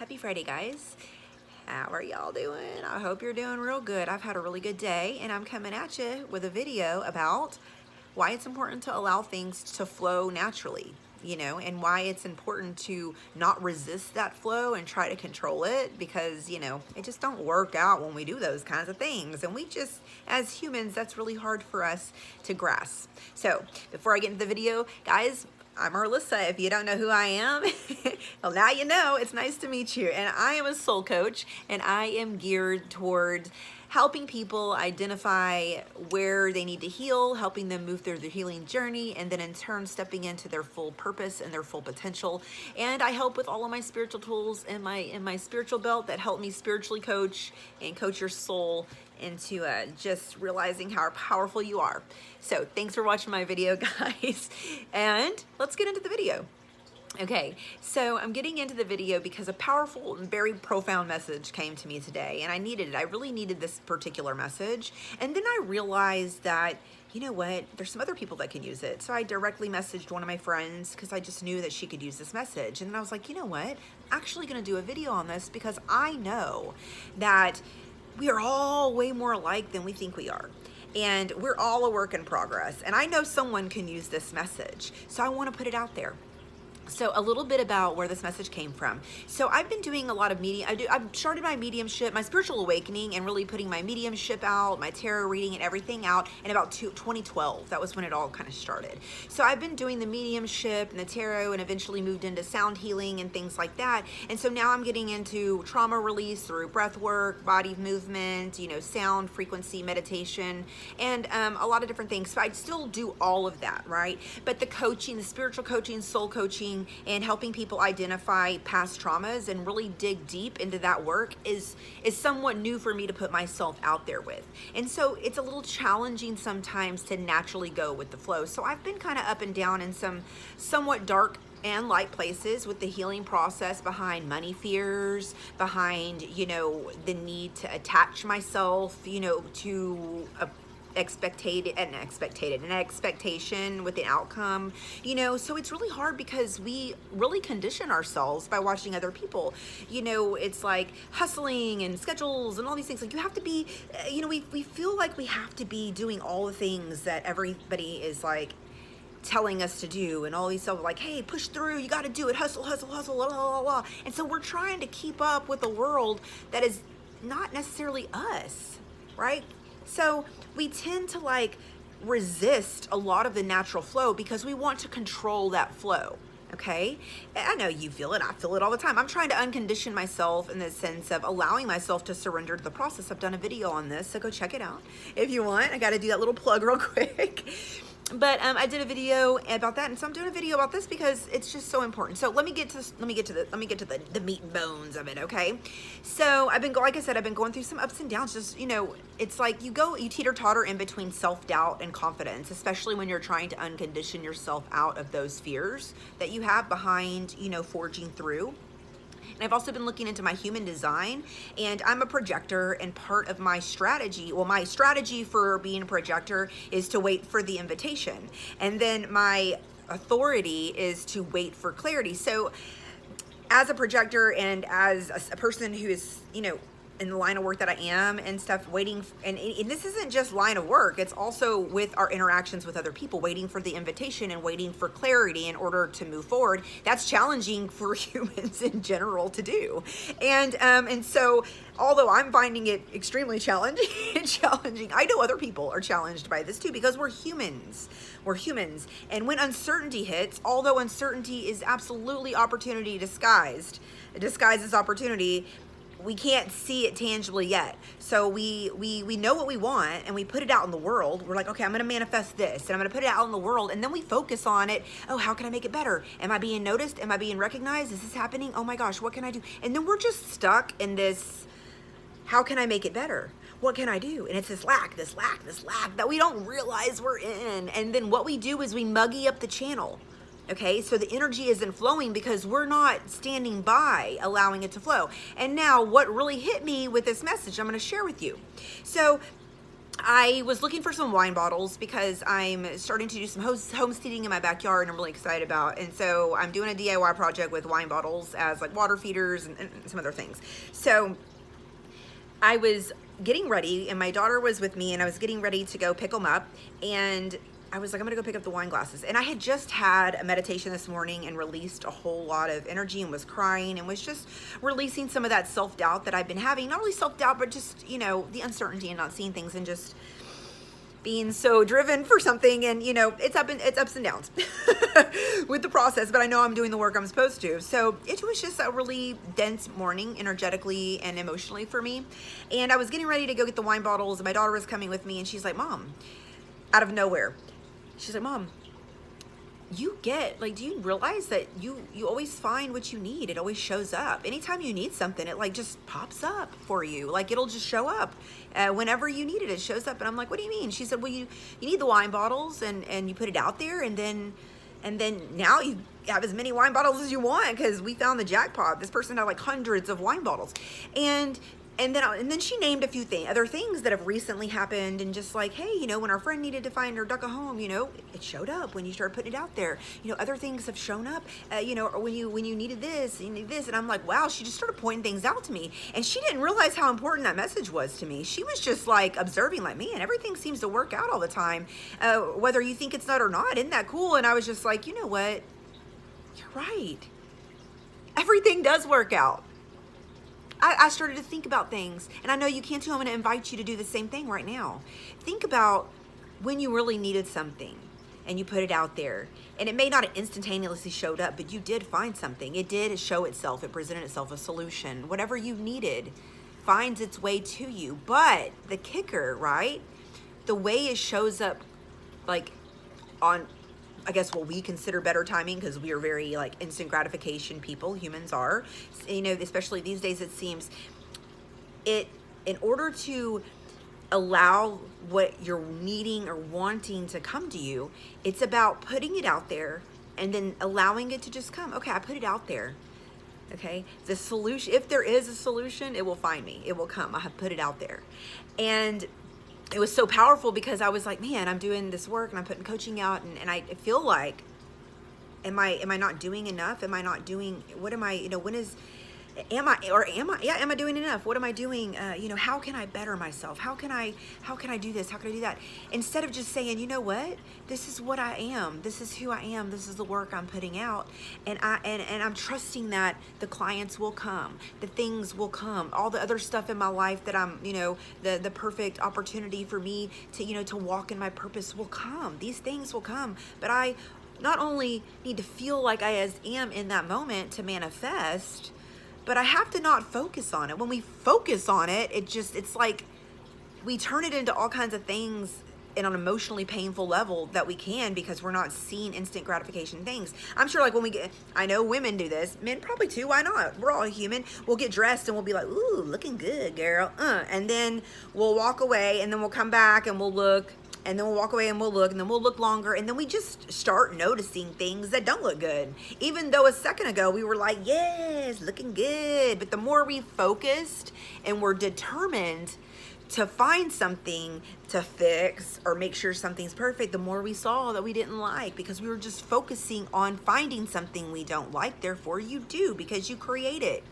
Happy Friday, guys. How are y'all doing? I hope you're doing real good. I've had a really good day, and I'm coming at you with a video about why it's important to allow things to flow naturally, and why it's important to not resist that flow and try to control it because, it just don't work out when we do those kinds of things. And we just, as humans, that's really hard for us to grasp. So before I get into the video, guys, I'm Arlessa. If you don't know who I am, well, now you know. It's nice to meet you. And I am a soul coach, and I am geared toward helping people identify where they need to heal, helping them move through their healing journey, and then in turn stepping into their full purpose and their full potential. And I help with all of my spiritual tools in my spiritual belt that help me spiritually coach and coach your soul into just realizing how powerful you are. So thanks for watching my video, guys, and let's get into the video. Okay, so I'm getting into the video because a powerful and very profound message came to me today, and I needed it. I really needed this particular message. And then I realized that, you know what, there's some other people that can use it. So I directly messaged one of my friends because I just knew that she could use this message. And then I was like, you know what, I'm actually gonna do a video on this because I know that we are all way more alike than we think we are. And we're all a work in progress. And I know someone can use this message. So I want to put it out there. So a little bit about where this message came from. So I've been doing a lot of I've started my mediumship, my spiritual awakening, and really putting my mediumship out, my tarot reading and everything out in about 2012. That was when it all kind of started. So I've been doing the mediumship and the tarot and eventually moved into sound healing and things like that. And so now I'm getting into trauma release through breath work, body movement, sound, frequency, meditation, and a lot of different things. So I still do all of that, right? But the coaching, the spiritual coaching, soul coaching, and helping people identify past traumas and really dig deep into that work is somewhat new for me to put myself out there with. And so it's a little challenging sometimes to naturally go with the flow. So I've been kind of up and down in some somewhat dark and light places with the healing process behind money fears, behind, the need to attach myself, to a an expectation with the outcome, so it's really hard because we really condition ourselves by watching other people. It's like hustling and schedules and all these things. Like you have to be, we feel like we have to be doing all the things that everybody is like telling us to do, and all these stuff like, hey, push through, you got to do it, hustle, hustle, hustle, blah, blah, blah. And so we're trying to keep up with a world that is not necessarily us, right? So we tend to resist a lot of the natural flow because we want to control that flow. Okay, I know you feel it. I feel it all the time. I'm trying to uncondition myself in the sense of allowing myself to surrender to the process. I've done a video on this, so go check it out if you want. I got to do that little plug real quick. But I did a video about that, and so I'm doing a video about this because it's just so important. So let me get to the meat and bones of it, okay? So like I said, I've been going through some ups and downs. Just it's like you teeter-totter in between self-doubt and confidence, especially when you're trying to uncondition yourself out of those fears that you have behind, forging through. And I've also been looking into my human design, and I'm a projector, and part of my strategy, my strategy for being a projector is to wait for the invitation. And then my authority is to wait for clarity. So as a projector and as a person who is, in the line of work that I am and stuff, waiting, and this isn't just line of work, it's also with our interactions with other people, waiting for the invitation and waiting for clarity in order to move forward. That's challenging for humans in general to do. And so although I'm finding it extremely challenging, I know other people are challenged by this too because we're humans. And when uncertainty hits, although uncertainty is absolutely opportunity disguised as opportunity, we can't see it tangibly yet. So we know what we want and we put it out in the world. We're like, okay, I'm gonna manifest this and I'm gonna put it out in the world, and then we focus on it. Oh, how can I make it better? Am I being noticed? Am I being recognized? Is this happening? Oh my gosh, what can I do? And then we're just stuck in this, how can I make it better? What can I do? And it's this lack that we don't realize we're in. And then what we do is we muggy up the channel. Okay, so the energy isn't flowing because we're not standing by allowing it to flow. And now what really hit me with this message I'm going to share with you. So I was looking for some wine bottles because I'm starting to do some homesteading in my backyard, and I'm really excited about. And so I'm doing a DIY project with wine bottles as like water feeders and some other things. So I was getting ready, and my daughter was with me, and I was getting ready to go pick them up. And I was like, I'm gonna go pick up the wine glasses. And I had just had a meditation this morning and released a whole lot of energy and was crying and was just releasing some of that self-doubt that I've been having. Not only self-doubt, but just, you know, the uncertainty and not seeing things and just being so driven for something. And, you know, it's ups and downs with the process, but I know I'm doing the work I'm supposed to. So it was just a really dense morning energetically and emotionally for me. And I was getting ready to go get the wine bottles, and my daughter was coming with me, and she's like, Mom, out of nowhere, she's like, Mom, do you realize that you always find what you need? It always shows up. Anytime you need something, it like just pops up for you. Like it'll just show up whenever you need it. It shows up. And I'm like, what do you mean? She said, well, you need the wine bottles, and you put it out there, and then now you have as many wine bottles as you want because we found the jackpot. This person had like hundreds of wine bottles. And then she named a few other things that have recently happened, and just like, hey, you know, when our friend needed to find her duck a home, you know, it showed up when you started putting it out there. You know, other things have shown up, you know, or when you needed this, you need this. And I'm like, wow, she just started pointing things out to me, and she didn't realize how important that message was to me. She was just like observing, like, man, everything seems to work out all the time, whether you think it's not or not. Isn't that cool? And I was just like, you know what? You're right. Everything does work out. I started to think about things, and I know you can too. I'm going to invite you to do the same thing right now. Think about when you really needed something and you put it out there, and it may not have instantaneously showed up, but you did find something. It did show itself. It presented itself, a solution. Whatever you needed finds its way to you. But the kicker, right? The way it shows up, like on, I guess, what we consider better timing, because we are very like instant gratification people, humans are, you know, especially these days, it seems in order to allow what you're needing or wanting to come to you, it's about putting it out there and then allowing it to just come. Okay, I put it out there. Okay, the solution, if there is a solution, it will find me. It will come. I have put it out there. And it was so powerful because I was like, man, I'm doing this work and I'm putting coaching out, and I feel like, am I not doing enough? Am I not doing, what am I, you know, am I doing enough? What am I doing? You know, how can I better myself? How can I do this? How can I do that? Instead of just saying, you know what, this is what I am. This is who I am. This is the work I'm putting out. And I'm trusting that the clients will come, the things will come, all the other stuff in my life that I'm, you know, the perfect opportunity for me to, you know, to walk in my purpose will come. These things will come. But I not only need to feel like I am in that moment to manifest, but I have to not focus on it. When we focus on it, it's like we turn it into all kinds of things in an emotionally painful level that we can, because we're not seeing instant gratification things. I'm sure like when I know women do this, men probably too, why not? We're all human. We'll get dressed and we'll be like, ooh, looking good, girl. And then we'll walk away, and then we'll come back and we'll look, and then we'll walk away and we'll look, and then we'll look longer, and then we just start noticing things that don't look good. Even though a second ago we were like, yes, looking good. But the more we focused and were determined to find something to fix or make sure something's perfect, the more we saw that we didn't like, because we were just focusing on finding something we don't like. Therefore you do, because you create it.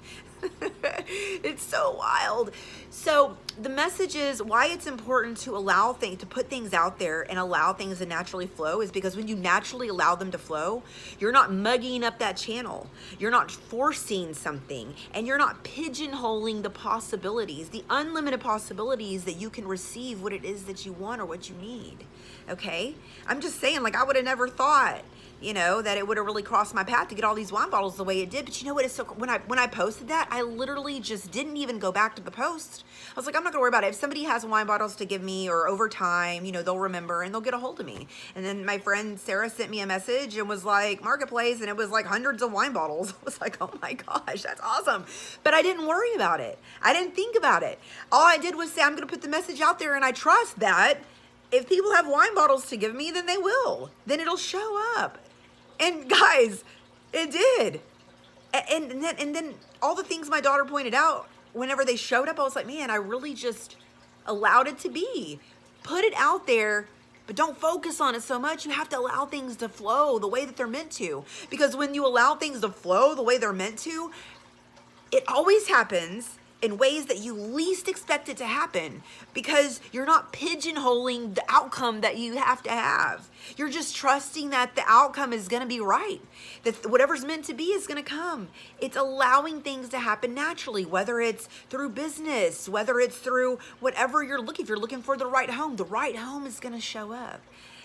It's so wild. So the message is why it's important to allow things, to put things out there and allow things to naturally flow, is because when you naturally allow them to flow, you're not mugging up that channel. You're not forcing something, and you're not pigeonholing the possibilities, the unlimited possibilities that you can receive what it is that you want or what you need. Okay? I'm just saying, like, I would have never thought, you know, that it would have really crossed my path to get all these wine bottles the way it did. But you know what? It's so, when I posted that, I literally just didn't even go back to the post. I was like, I'm not gonna worry about it. If somebody has wine bottles to give me, or over time, you know, they'll remember and they'll get a hold of me. And then my friend Sarah sent me a message and was like, Marketplace, and it was like hundreds of wine bottles. I was like, oh my gosh, that's awesome. But I didn't worry about it. I didn't think about it. All I did was say, I'm gonna put the message out there, and I trust that if people have wine bottles to give me, then they will. Then it'll show up. And guys, it did. And then all the things my daughter pointed out, whenever they showed up, I was like, man, I really just allowed it to be. put it out there, but don't focus on it so much. You have to allow things to flow the way that they're meant to. Because when you allow things to flow the way they're meant to, it always happens in ways that you least expect it to happen, because you're not pigeonholing the outcome that you have to have. You're just trusting that the outcome is going to be right, that whatever's meant to be is going to come. It's allowing things to happen naturally, whether it's through business, whether it's through whatever you're looking. If you're looking for the right home is going to show up.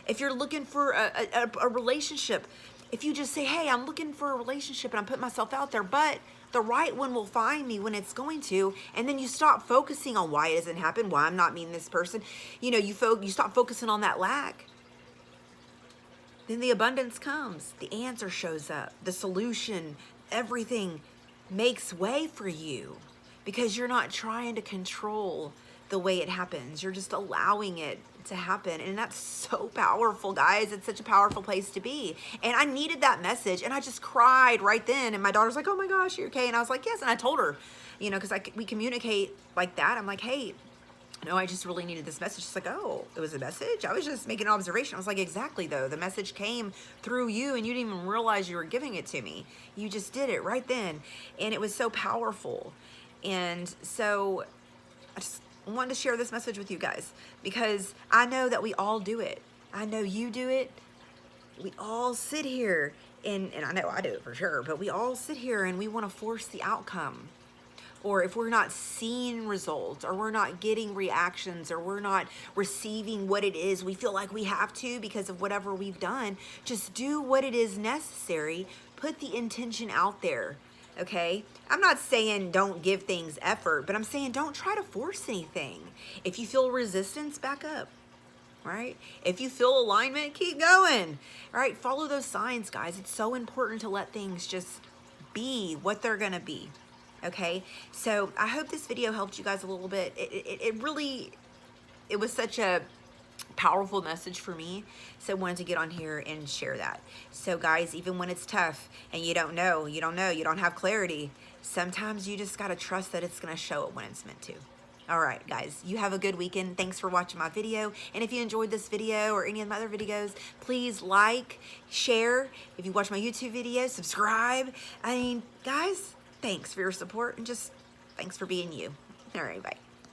If you're looking for a relationship, if you just say, hey, I'm looking for a relationship and I'm putting myself out there, but the right one will find me when it's going to, and then you stop focusing on why it doesn't happen, why I'm not meeting this person. You stop focusing on that lack. Then the abundance comes, the answer shows up, the solution, everything makes way for you, because you're not trying to control the way it happens. You're just allowing it to happen. And that's so powerful, guys. It's such a powerful place to be. And I needed that message, and I just cried right then. And my daughter's like, oh my gosh, you're okay? And I was like, yes. And I told her, because we communicate like that. I'm like, hey, no, I just really needed this message. She's like, oh, it was a message? I was just making an observation. I was like, exactly, though. The message came through you, and you didn't even realize you were giving it to me. You just did it right then. And it was so powerful. And so I just wanted to share this message with you guys, because I know that we all do it. I know you do it. We all sit here, and I know I do it for sure, but we all sit here and we want to force the outcome. Or if we're not seeing results, or we're not getting reactions, or we're not receiving what it is we feel like we have to because of whatever we've done, just do what it is necessary. Put the intention out there. Okay, I'm not saying don't give things effort, but I'm saying don't try to force anything. If you feel resistance, back up, right? If you feel alignment, keep going, right? Follow those signs, guys. It's so important to let things just be what they're gonna be, okay? So I hope this video helped you guys a little bit. It really was such a powerful message for me, so I wanted to get on here and share that. So guys, even when it's tough and you don't have clarity, sometimes you just got to trust that it's going to show up when it's meant to. All right, guys, you have a good weekend. Thanks for watching my video. And if you enjoyed this video or any of my other videos, please like, share. If you watch my YouTube videos, subscribe. I mean, guys, thanks for your support, and just thanks for being you. All right, bye.